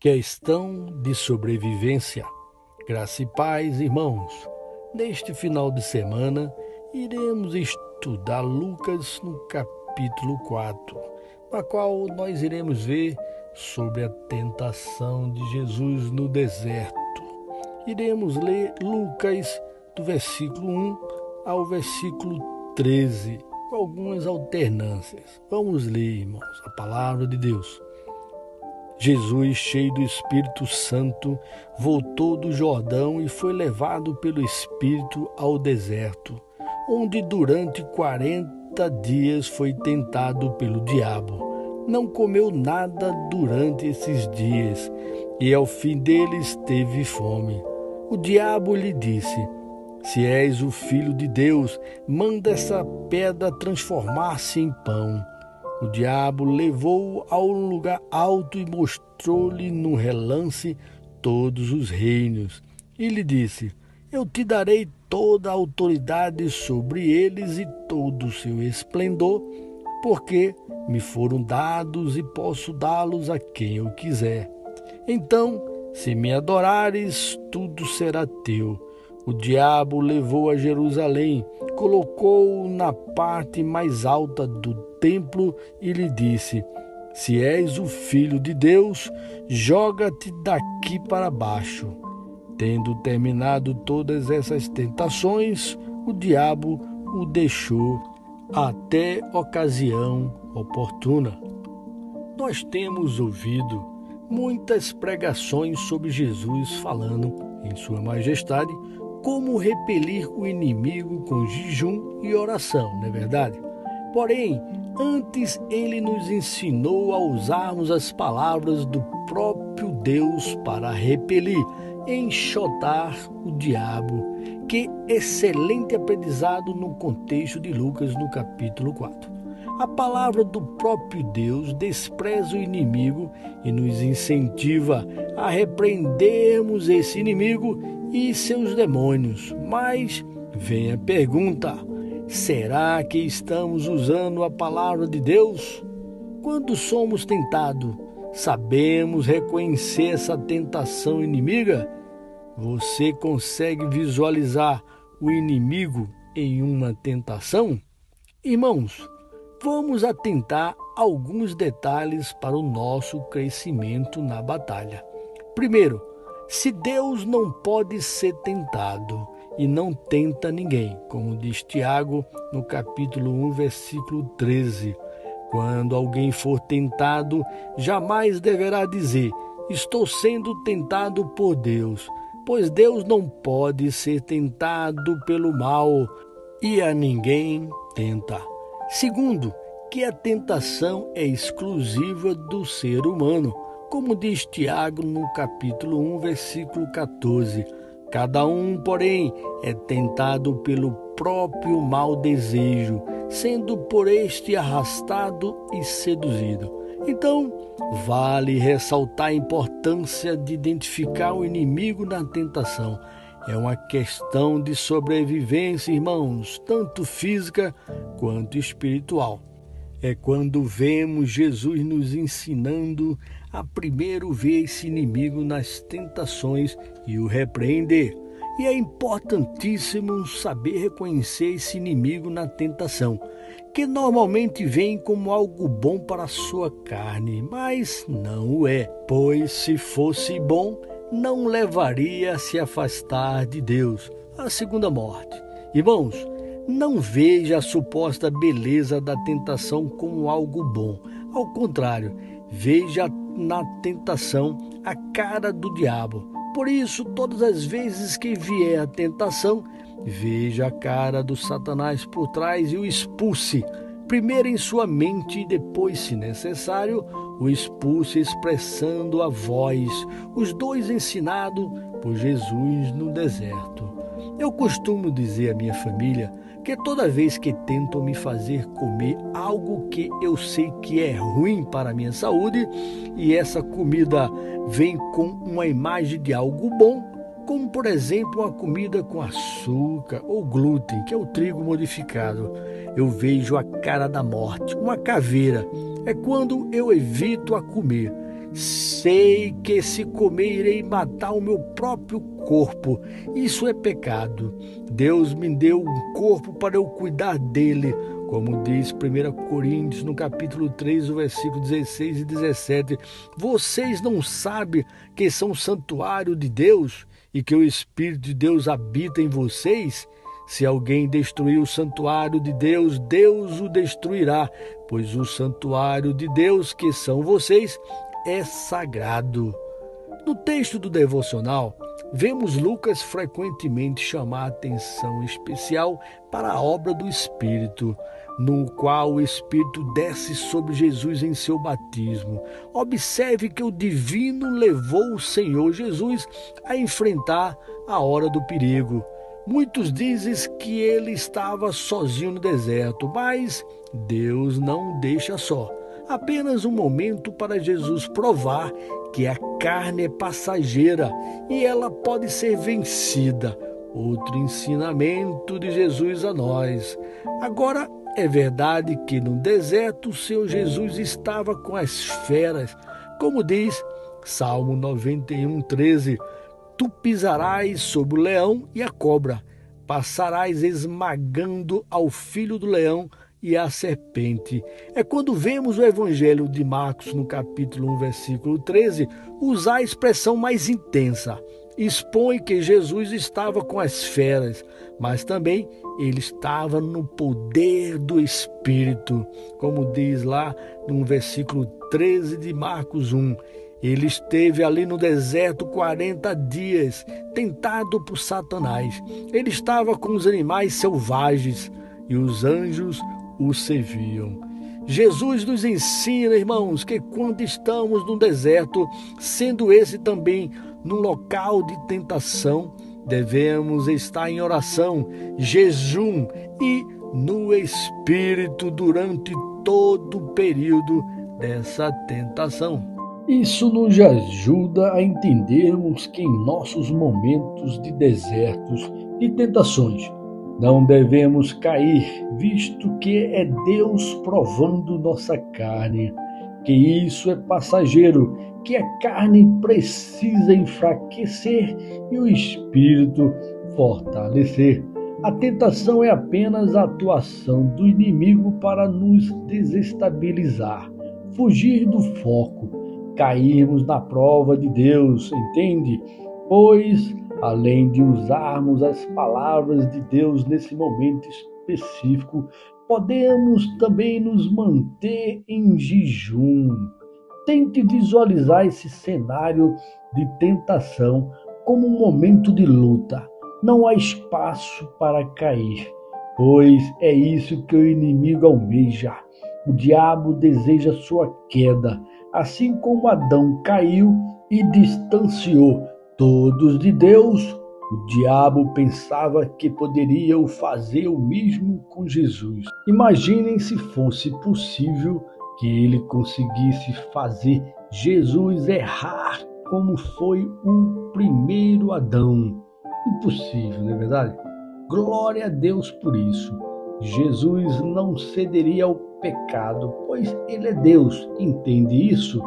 Questão de sobrevivência. Graça e paz, irmãos. Neste final de semana, iremos estudar Lucas no capítulo 4, na qual nós iremos ver sobre a tentação de Jesus no deserto. Iremos ler Lucas do versículo 1 ao versículo 13, com algumas alternâncias. Vamos ler, irmãos, a palavra de Deus. Jesus, cheio do Espírito Santo, voltou do Jordão e foi levado pelo Espírito ao deserto, onde durante 40 dias foi tentado pelo diabo. Não comeu nada durante esses dias e ao fim deles teve fome. O diabo lhe disse: "Se és o Filho de Deus, manda essa pedra transformar-se em pão." O diabo levou-o a um lugar alto e mostrou-lhe no relance todos os reinos. E lhe disse: "Eu te darei toda a autoridade sobre eles e todo o seu esplendor, porque me foram dados e posso dá-los a quem eu quiser. Então, se me adorares, tudo será teu." O diabo levou a Jerusalém, colocou-o na parte mais alta do templo e lhe disse: "Se és o Filho de Deus, joga-te daqui para baixo." Tendo terminado todas essas tentações, o diabo o deixou até ocasião oportuna. Nós temos ouvido muitas pregações sobre Jesus falando em Sua Majestade como repelir o inimigo com jejum e oração, não é verdade? Porém, antes ele nos ensinou a usarmos as palavras do próprio Deus para repelir, enxotar o diabo. Que excelente aprendizado no contexto de Lucas no capítulo 4. A palavra do próprio Deus despreza o inimigo e nos incentiva a repreendermos esse inimigo e seus demônios. Mas vem a pergunta: será que estamos usando a palavra de Deus? Quando somos tentados, sabemos reconhecer essa tentação inimiga? Você consegue visualizar o inimigo em uma tentação? Irmãos, vamos atentar a alguns detalhes para o nosso crescimento na batalha. Primeiro, se Deus não pode ser tentado e não tenta ninguém, como diz Tiago no capítulo 1, versículo 13. Quando alguém for tentado, jamais deverá dizer: "Estou sendo tentado por Deus", pois Deus não pode ser tentado pelo mal e a ninguém tenta. Segundo, que a tentação é exclusiva do ser humano, como diz Tiago no capítulo 1, versículo 14. Cada um, porém, é tentado pelo próprio mau desejo, sendo por este arrastado e seduzido. Então, vale ressaltar a importância de identificar o inimigo na tentação. É uma questão de sobrevivência, irmãos, tanto física quanto espiritual. É quando vemos Jesus nos ensinando a primeiro ver esse inimigo nas tentações e o repreender. E é importantíssimo saber reconhecer esse inimigo na tentação, que normalmente vem como algo bom para a sua carne, mas não o é, pois se fosse bom, não levaria a se afastar de Deus, a segunda morte. Irmãos, não veja a suposta beleza da tentação como algo bom. Ao contrário, veja na tentação a cara do diabo. Por isso, todas as vezes que vier a tentação, veja a cara do Satanás por trás e o expulse. Primeiro em sua mente e depois, se necessário, o expulse expressando a voz. Os dois ensinados por Jesus no deserto. Eu costumo dizer à minha família que toda vez que tentam me fazer comer algo que eu sei que é ruim para a minha saúde, e essa comida vem com uma imagem de algo bom, como por exemplo uma comida com açúcar ou glúten, que é o trigo modificado, eu vejo a cara da morte, uma caveira. É quando eu evito a comer. Sei que se comer irei matar o meu próprio corpo. Isso é pecado. Deus me deu um corpo para eu cuidar dele, como diz 1 Coríntios, no capítulo 3, o versículo 16 e 17. Vocês não sabem que são o santuário de Deus e que o Espírito de Deus habita em vocês? Se alguém destruir o santuário de Deus, Deus o destruirá, pois o santuário de Deus, que são vocês, é sagrado. No texto do devocional, vemos Lucas frequentemente chamar a atenção especial para a obra do Espírito, no qual o Espírito desce sobre Jesus em seu batismo. Observe que o divino levou o Senhor Jesus a enfrentar a hora do perigo. Muitos dizem que ele estava sozinho no deserto, mas Deus não o deixa só. Apenas um momento para Jesus provar que a carne é passageira e ela pode ser vencida. Outro ensinamento de Jesus a nós. Agora, é verdade que no deserto o Senhor Jesus estava com as feras, como diz Salmo 91:13. Tu pisarás sobre o leão e a cobra, passarás esmagando ao filho do leão e a serpente. É quando vemos o Evangelho de Marcos, no capítulo 1, versículo 13, usar a expressão mais intensa. Expõe que Jesus estava com as feras, mas também ele estava no poder do Espírito, como diz lá no versículo 13 de Marcos 1. Ele esteve ali no deserto 40 dias, tentado por Satanás. Ele estava com os animais selvagens e os anjos o serviam. Jesus nos ensina, irmãos, que quando estamos no deserto, sendo esse também num local de tentação, devemos estar em oração, jejum e no Espírito durante todo o período dessa tentação. Isso nos ajuda a entendermos que em nossos momentos de desertos e tentações não devemos cair, visto que é Deus provando nossa carne, que isso é passageiro, que a carne precisa enfraquecer e o espírito fortalecer. A tentação é apenas a atuação do inimigo para nos desestabilizar, fugir do foco, cairmos na prova de Deus, entende? Pois, além de usarmos as palavras de Deus nesse momento específico, podemos também nos manter em jejum. Tente visualizar esse cenário de tentação como um momento de luta. Não há espaço para cair, pois é isso que o inimigo almeja. O diabo deseja sua queda, assim como Adão caiu e distanciou todos de Deus. O diabo pensava que poderia fazer o mesmo com Jesus. Imaginem se fosse possível que ele conseguisse fazer Jesus errar como foi o primeiro Adão. Impossível, não é verdade? Glória a Deus por isso. Jesus não cederia ao pecado, pois ele é Deus, entende isso?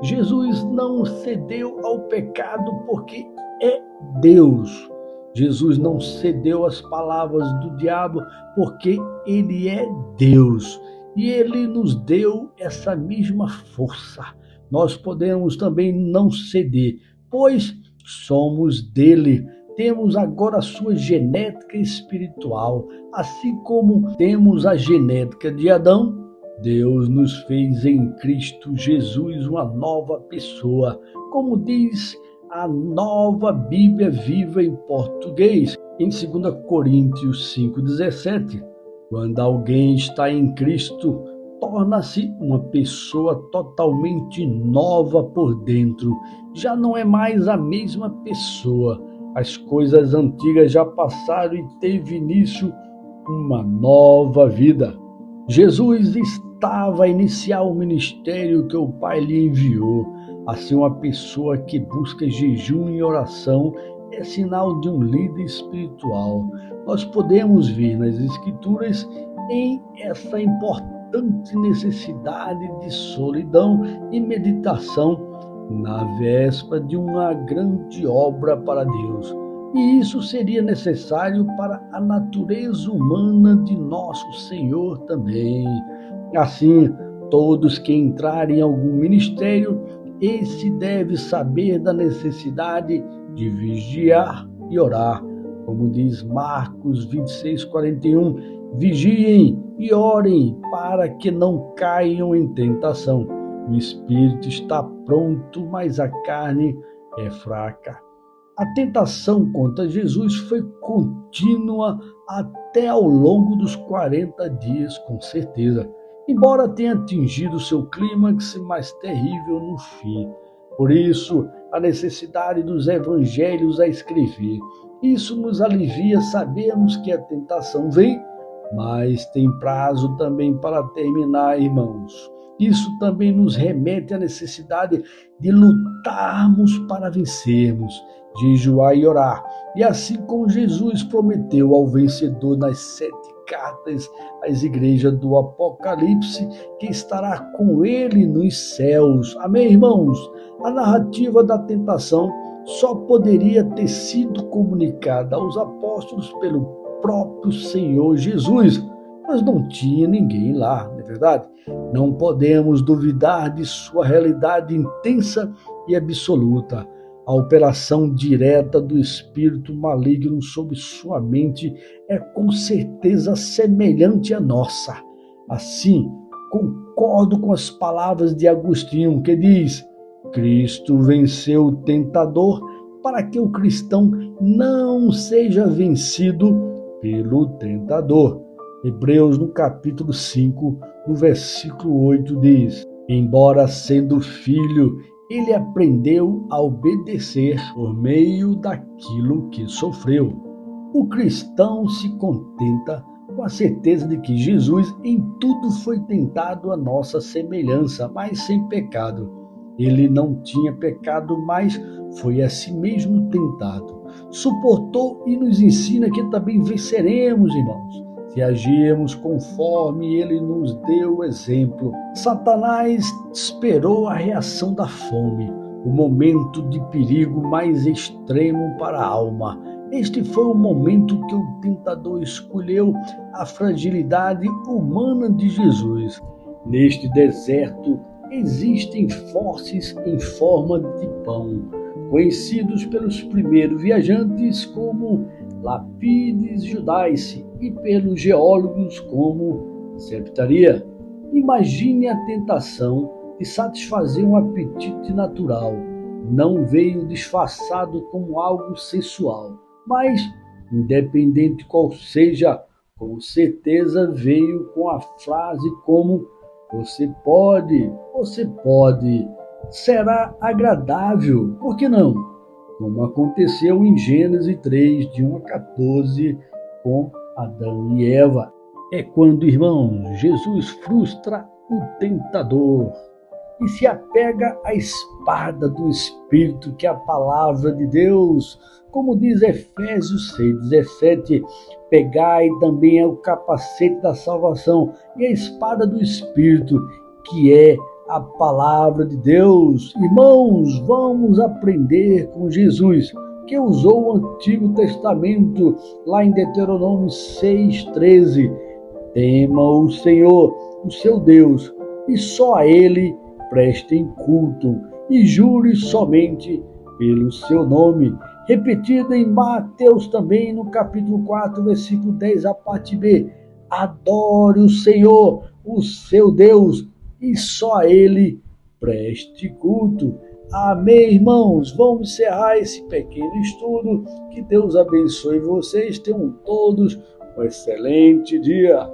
Jesus não cedeu ao pecado porque é Deus. Jesus não cedeu às palavras do diabo porque ele é Deus. E ele nos deu essa mesma força. Nós podemos também não ceder, pois somos dele. Temos agora a sua genética espiritual, assim como temos a genética de Adão. Deus nos fez em Cristo Jesus uma nova pessoa, como diz a Nova Bíblia Viva em português, em 2 Coríntios 5,17. Quando alguém está em Cristo, torna-se uma pessoa totalmente nova por dentro. Já não é mais a mesma pessoa. As coisas antigas já passaram e teve início uma nova vida. Jesus estava a iniciar o ministério que o Pai lhe enviou. Assim, uma pessoa que busca jejum e oração é sinal de um líder espiritual. Nós podemos ver nas Escrituras em essa importante necessidade de solidão e meditação na véspera de uma grande obra para Deus. E isso seria necessário para a natureza humana de nosso Senhor também. Assim, todos que entrarem em algum ministério, esse deve saber da necessidade de vigiar e orar. Como diz Marcos 26:41, vigiem e orem para que não caiam em tentação. O espírito está pronto, mas a carne é fraca. A tentação contra Jesus foi contínua até ao longo dos 40 dias, com certeza, embora tenha atingido seu clímax mais terrível no fim. Por isso, a necessidade dos evangelhos a escrever. Isso nos alivia sabermos que a tentação vem, mas tem prazo também para terminar, irmãos. Isso também nos remete à necessidade de lutarmos para vencermos, de jejuar e orar. E assim como Jesus prometeu ao vencedor nas 7 cartas às igrejas do Apocalipse, que estará com ele nos céus. Amém, irmãos? A narrativa da tentação só poderia ter sido comunicada aos apóstolos pelo próprio Senhor Jesus, mas não tinha ninguém lá, não é verdade? Não podemos duvidar de sua realidade intensa e absoluta. A operação direta do espírito maligno sobre sua mente é com certeza semelhante à nossa. Assim, concordo com as palavras de Agostinho, que diz: Cristo venceu o tentador para que o cristão não seja vencido pelo tentador. Hebreus, no capítulo 5, no versículo 8, diz: embora sendo filho, ele aprendeu a obedecer por meio daquilo que sofreu. O cristão se contenta com a certeza de que Jesus em tudo foi tentado à nossa semelhança, mas sem pecado. Ele não tinha pecado, mas foi a si mesmo tentado. Suportou e nos ensina que também venceremos, irmãos, se agirmos conforme ele nos deu o exemplo. Satanás esperou a reação da fome, o momento de perigo mais extremo para a alma. Este foi o momento que o tentador escolheu a fragilidade humana de Jesus. Neste deserto existem fósseis em forma de pão, conhecidos pelos primeiros viajantes como Lapides Judaeus e pelos geólogos como septaria. Imagine a tentação de satisfazer um apetite natural. Não veio disfarçado como algo sensual, mas, independente qual seja, com certeza veio com a frase como você pode, será agradável, por que não? Como aconteceu em Gênesis 3, de 1 a 14, com Adão e Eva. É quando, irmãos, Jesus frustra o tentador e se apega à espada do Espírito, que é a palavra de Deus. Como diz Efésios 6:17, pegai também o capacete da salvação e a espada do Espírito, que é a palavra de Deus. Irmãos, vamos aprender com Jesus, que usou o Antigo Testamento, lá em Deuteronômio 6:13. Tema o Senhor, o seu Deus, e só a Ele prestem culto, e jure somente pelo seu nome. Repetida em Mateus também, no capítulo 4, versículo 10, a parte B. Adore o Senhor, o seu Deus, e só a Ele preste culto. Amém, irmãos? Vamos encerrar esse pequeno estudo. Que Deus abençoe vocês. Tenham todos um excelente dia.